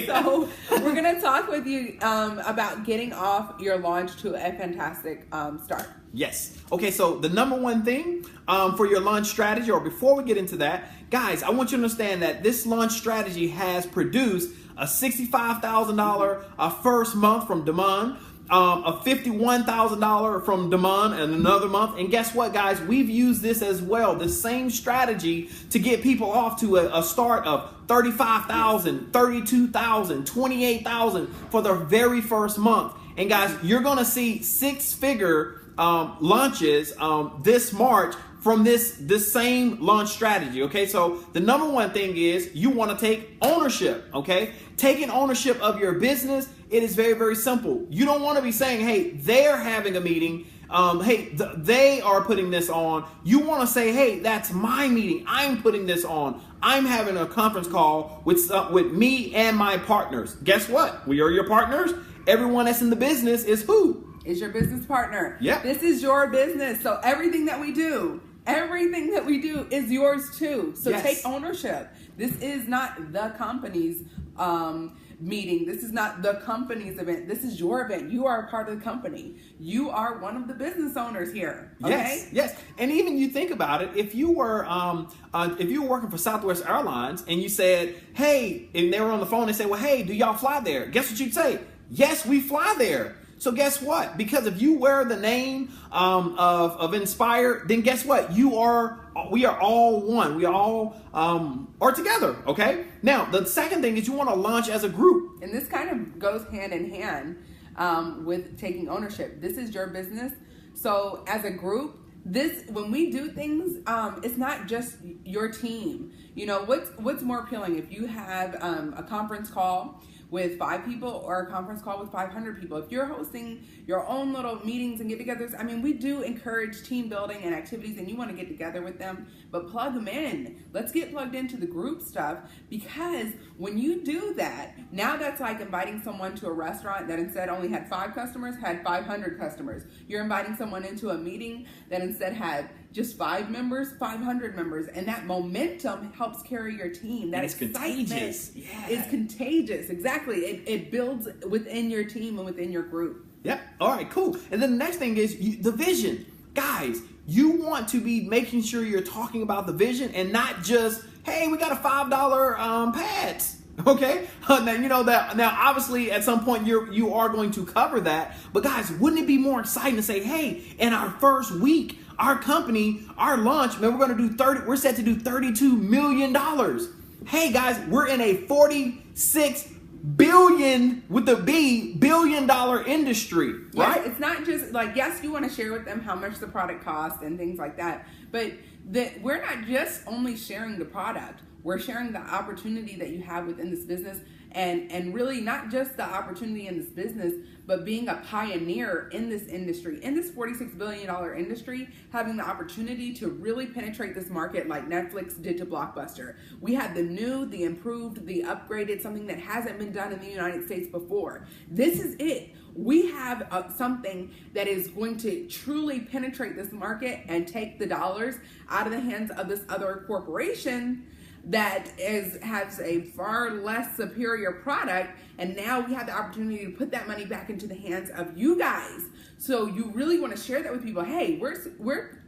So we're going to talk with you about getting off your launch to a fantastic start. Yes. Okay, so the number one thing for your launch strategy, or before we get into that, guys, I want you to understand that this launch strategy has produced a $65,000 first month from Damon, a $51,000 from Damon and another month. And guess what, guys? We've used this as well, the same strategy to get people off to a start of $35,000, $32,000, $28,000 for their very first month. And guys, you're going to see six-figure launches this March from this same launch strategy. Okay, so the number one thing is you want to take ownership. Okay, taking ownership of your business. It is very, very simple. You don't want to be saying, hey, they're having a meeting. They are putting this on. You want to say, hey, that's my meeting. I'm putting this on. I'm having a conference call with me and my partners. Guess what? We are your partners. Everyone that's in the business is who? Is your business partner. Yeah. This is your business. So everything that we do is yours too. So yes. Take ownership. This is not the company's meeting. This is not the company's event. This is your event. You are a part of the company. You are one of the business owners here. Okay? Yes, yes. And even you think about it, if you were working for Southwest Airlines and you said, hey, and they were on the phone and say, well, hey, do y'all fly there? Guess what you'd say? Yes, we fly there. So guess what? Because if you wear the name of Inspire, then guess what? We are all one. We all are together. Okay. Now the second thing is you want to launch as a group, and this kind of goes hand in hand with taking ownership. This is your business. So as a group, when we do things, it's not just your team. You know what's more appealing if you have a conference call with 5 people or a conference call with 500 people. If you're hosting your own little meetings and get-togethers, I mean, we do encourage team building and activities, and you want to get together with them, but plug them in. Let's get plugged into the group stuff, because when you do that, now that's like inviting someone to a restaurant that instead only had 5 customers, had 500 customers. You're inviting someone into a meeting that instead had just 5 members, 500 members, and that momentum helps carry your team. That excitement is contagious. Exactly. It builds within your team and within your group. Yep. All right, cool. And then the next thing is the vision. Guys, you want to be making sure you're talking about the vision and not just, hey, we got a $5 pads. Okay. Now, obviously, at some point you are going to cover that. But guys, wouldn't it be more exciting to say, hey, in our first week, our company, our launch, man, we're set to do $32 million. Hey guys, we're in a $46 billion with the B $billion industry, right? Yes, it's not just like, yes, you want to share with them how much the product costs and things like that, but we're not just only sharing the product. We're sharing the opportunity that you have within this business, and really not just the opportunity in this business, but being a pioneer in this industry, in this $46 billion industry, having the opportunity to really penetrate this market like Netflix did to Blockbuster. We had the new, the improved, the upgraded, something that hasn't been done in the United States before. This is it. We have something that is going to truly penetrate this market and take the dollars out of the hands of this other corporation that has a far less superior product, and now we have the opportunity to put that money back into the hands of you guys. So you really want to share that with people. Hey, we're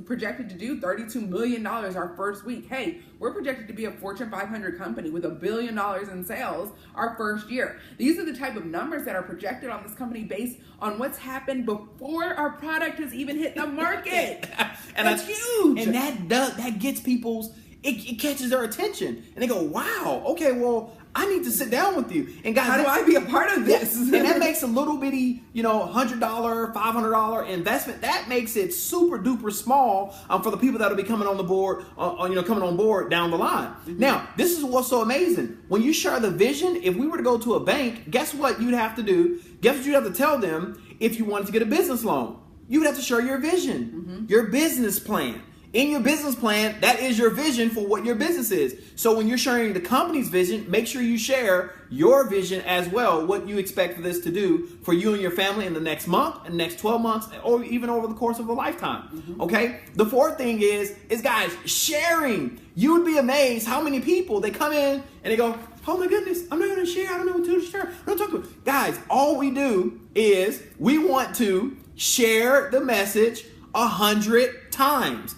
projected to do $32 million our first week. Hey, we're projected to be a Fortune 500 company with $1 billion in sales our first year. These are the type of numbers that are projected on this company based on what's happened before our product has even hit the market. And that's huge. And that gets people's, it catches their attention, and they go, wow, okay, well, I need to sit down with you. And guys, how do I be a part of this? And that makes a little bitty, $100, $500 investment. That makes it super duper small for the people that'll be coming on the board, coming on board down the line. Mm-hmm. Now, this is what's so amazing. When you share the vision, if we were to go to a bank, guess what you'd have to do? Guess what you'd have to tell them if you wanted to get a business loan? You would have to share your vision, your business plan. In your business plan, that is your vision for what your business is. So when you're sharing the company's vision, make sure you share your vision as well, what you expect for this to do for you and your family in the next month, and next 12 months, or even over the course of a lifetime. Okay? The fourth thing is guys, sharing. You would be amazed how many people, they come in and they go, oh my goodness, I'm not going to share. I don't know what to share. I don't talk to them. Guys, all we do is we want to share the message 100 times.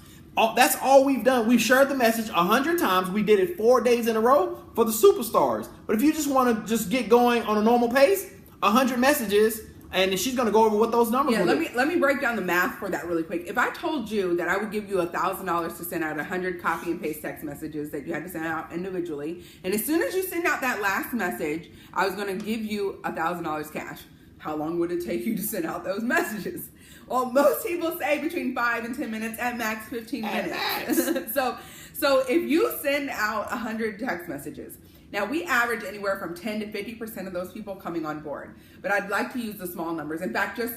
That's all we've done. We've shared the message 100 times. We did it 4 days in a row for the superstars. But if you just want to just get going on a normal pace, 100 messages, and she's going to go over what those numbers are. Let me break down the math for that really quick. If I told you that I would give you $1,000 to send out 100 copy and paste text messages that you had to send out individually, and as soon as you send out that last message, I was going to give you $1,000 cash. How long would it take you to send out those messages? Well, most people say between 5 and 10 minutes, at max 15 minutes. So if you send out 100 text messages, now we average anywhere from 10 to 50% of those people coming on board. But I'd like to use the small numbers. In fact, just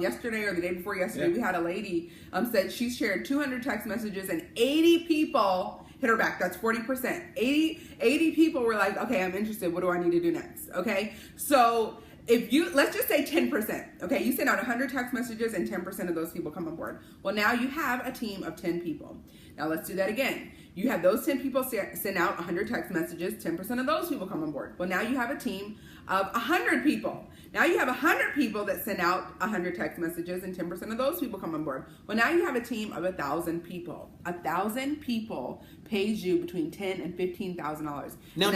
yesterday or the day before yesterday, we had a lady said she shared 200 text messages and 80 people hit her back. That's 40%. 80 people were like, okay, I'm interested. What do I need to do next? Okay, so if you, let's just say 10%, okay, you send out 100 text messages and 10% of those people come on board. Well, now you have a team of 10 people. Now let's do that again. You have those 10 people send out 100 text messages, 10% of those people come on board. Well, now you have a team of 100 people. Now you have 100 people that send out 100 text messages and 10% of those people come on board. Well, now you have a team of 1,000 people. 1,000 people pays you between $10,000 and $15,000. Now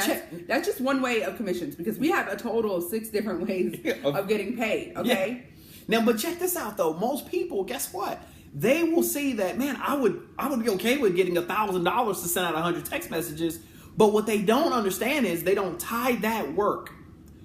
that's just one way of commissions, because we have a total of 6 different ways of getting paid. Okay. Yeah. Now, but check this out though. Most people, guess what? They will see that, man, I would be okay with getting $1,000 to send out 100 text messages. But what they don't understand is they don't tie that work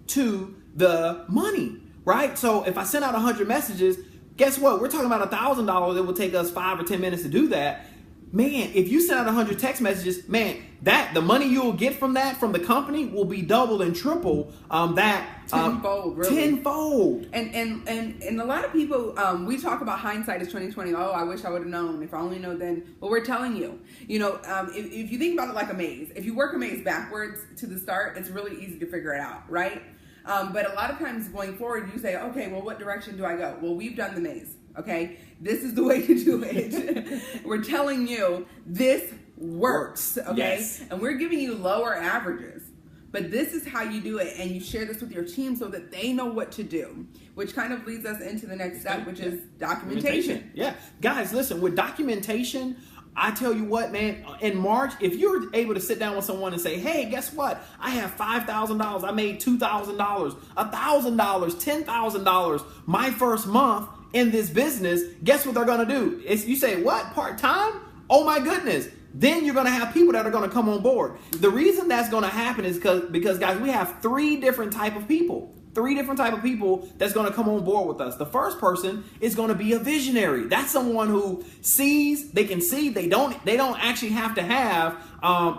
to the money, right? So if I send out 100 messages, guess what? We're talking about $1,000. It will take us 5 or 10 minutes to do that. Man, if you send out 100 text messages, man, the money you will get from that, from the company, will be double and triple tenfold, really. Tenfold. And a lot of people, we talk about hindsight is 20/20. Oh, I wish I would have known. If I only know then. But we're telling you, if you think about it like a maze, if you work a maze backwards to the start, it's really easy to figure it out, right? But a lot of times going forward, you say, okay, well, what direction do I go? Well, we've done the maze. Okay, this is the way to do it. We're telling you this works. Okay, yes. And we're giving you lower averages. But this is how you do it, and you share this with your team so that they know what to do, which kind of leads us into the next step, which is documentation. Yeah, guys, listen, with documentation, I tell you what, man, in March, if you're able to sit down with someone and say, hey, guess what? I have $5,000. I made $2,000, $1,000, $10,000 my first month in this business. Guess what they're going to do? You say, what? Part-time? Oh, my goodness. Then you're going to have people that are going to come on board. The reason that's going to happen is because, guys, we have 3 different type of people. 3 different type of people that's going to come on board with us. The first person is going to be a visionary. That's someone who sees, they can see, they don't actually have to have,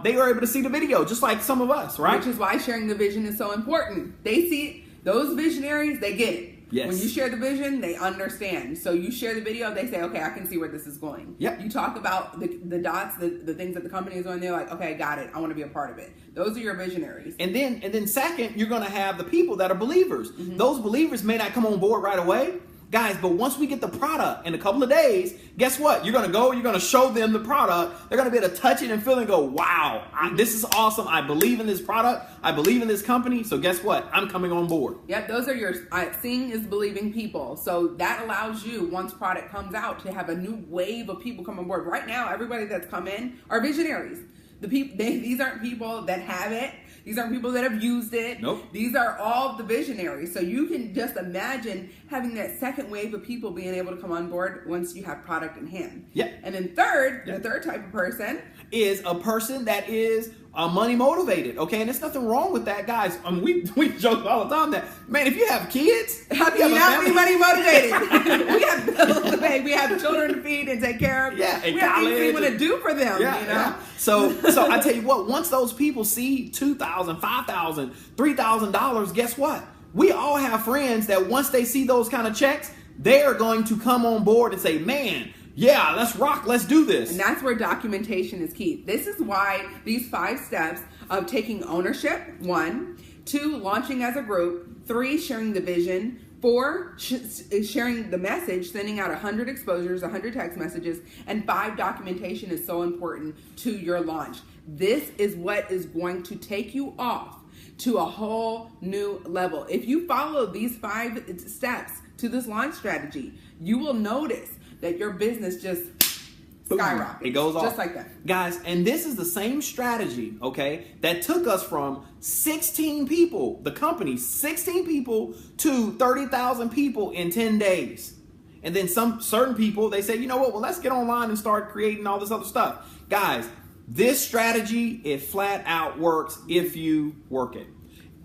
they are able to see the video, just like some of us, right? Which is why sharing the vision is so important. They see it, those visionaries, they get it. Yes. When you share the vision, they understand. So you share the video, they say, okay, I can see where this is going. Yep. You talk about the dots, the things that the company is doing, they're like, okay, I got it. I want to be a part of it. Those are your visionaries. And then second, you're going to have the people that are believers. Mm-hmm. Those believers may not come on board right away. Guys, but once we get the product in a couple of days, guess what? You're going to show them the product. They're going to be able to touch it and feel it and go, wow, this is awesome. I believe in this product. I believe in this company. So guess what? I'm coming on board. Yep, those are your seeing is believing people. So that allows you, once product comes out, to have a new wave of people come on board. Right now, everybody that's come in are visionaries. These aren't people that have it. These aren't people that have used it. Nope. These are all the visionaries. So you can just imagine having that second wave of people being able to come on board once you have product in hand. Yep. And then the third type of person is a person that is money motivated. Okay, and there's nothing wrong with that, guys. We joke all the time that, man, if you have kids, how can you not be money motivated? We have bills to pay. We have children to feed and take care of. Yeah, we have things we want to do for them. Yeah, you know? Yeah. So I tell you what, once those people see $2,000, $5,000, $3,000, guess what? We all have friends that once they see those kind of checks, they are going to come on board and say, man, Yeah, let's rock. Let's do this. And that's where documentation is key. This is why these 5 steps of taking ownership, 1, 2, launching as a group, 3, sharing the vision, 4, sharing the message, sending out 100 exposures, 100 text messages, and 5, documentation is so important to your launch. This is what is going to take you off to a whole new level. If you follow these 5 steps to this launch strategy, you will notice that your business just skyrockets. It goes off. Just like that. Guys, and this is the same strategy, okay, that took us from 16 people, the company, 16 people to 30,000 people in 10 days. And then some certain people, they say, you know what, well, let's get online and start creating all this other stuff. Guys, this strategy, it flat out works if you work it.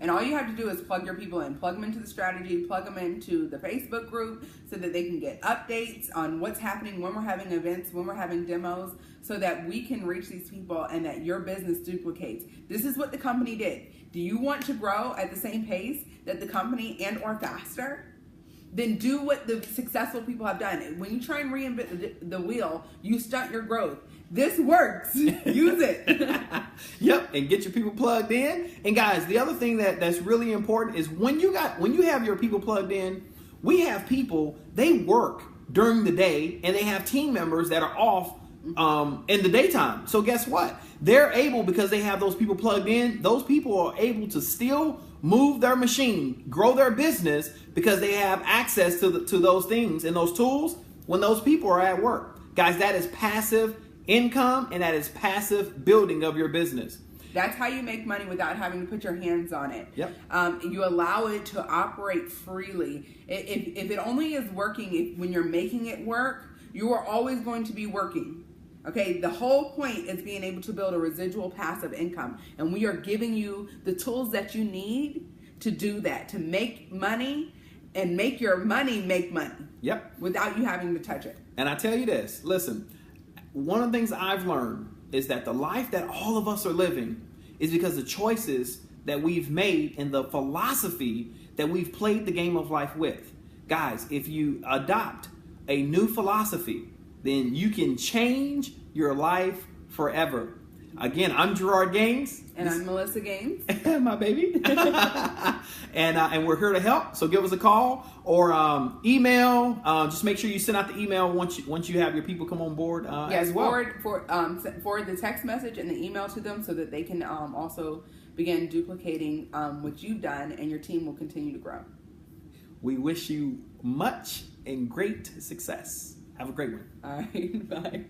And all you have to do is plug your people in. Plug them into the strategy, plug them into the Facebook group so that they can get updates on what's happening, when we're having events, when we're having demos, so that we can reach these people and that your business duplicates. This is what the company did. Do you want to grow at the same pace that the company and or faster? Then do what the successful people have done. When you try and reinvent the wheel, you stunt your growth. This works. Use it. Yep, and get your people plugged in. And guys, the other thing that's really important is when you have your people plugged in, we have people, they work during the day and they have team members that are off in the daytime. So guess what? They're able, because they have those people plugged in, those people are able to still move their machine, grow their business, because they have access to those things and those tools when those people are at work. Guys, that is passive income, and that is passive building of your business. That's how you make money without having to put your hands on it. Yep. You allow it to operate freely. If it only is working when you're making it work, you are always going to be working. Okay, the whole point is being able to build a residual passive income. And we are giving you the tools that you need to do that, to make money and make your money make money. Yep. Without you having to touch it. And I tell you this, listen, one of the things I've learned is that the life that all of us are living is because the choices that we've made and the philosophy that we've played the game of life with. Guys, if you adopt a new philosophy, then you can change your life forever. Again, I'm Gerard Gaines. And I'm Melissa Gaines. My baby. and we're here to help. So give us a call or email. Just make sure you send out the email once you have your people come on board as well. Forward the text message and the email to them so that they can also begin duplicating what you've done, and your team will continue to grow. We wish you much and great success. Have a great one. All right. Bye.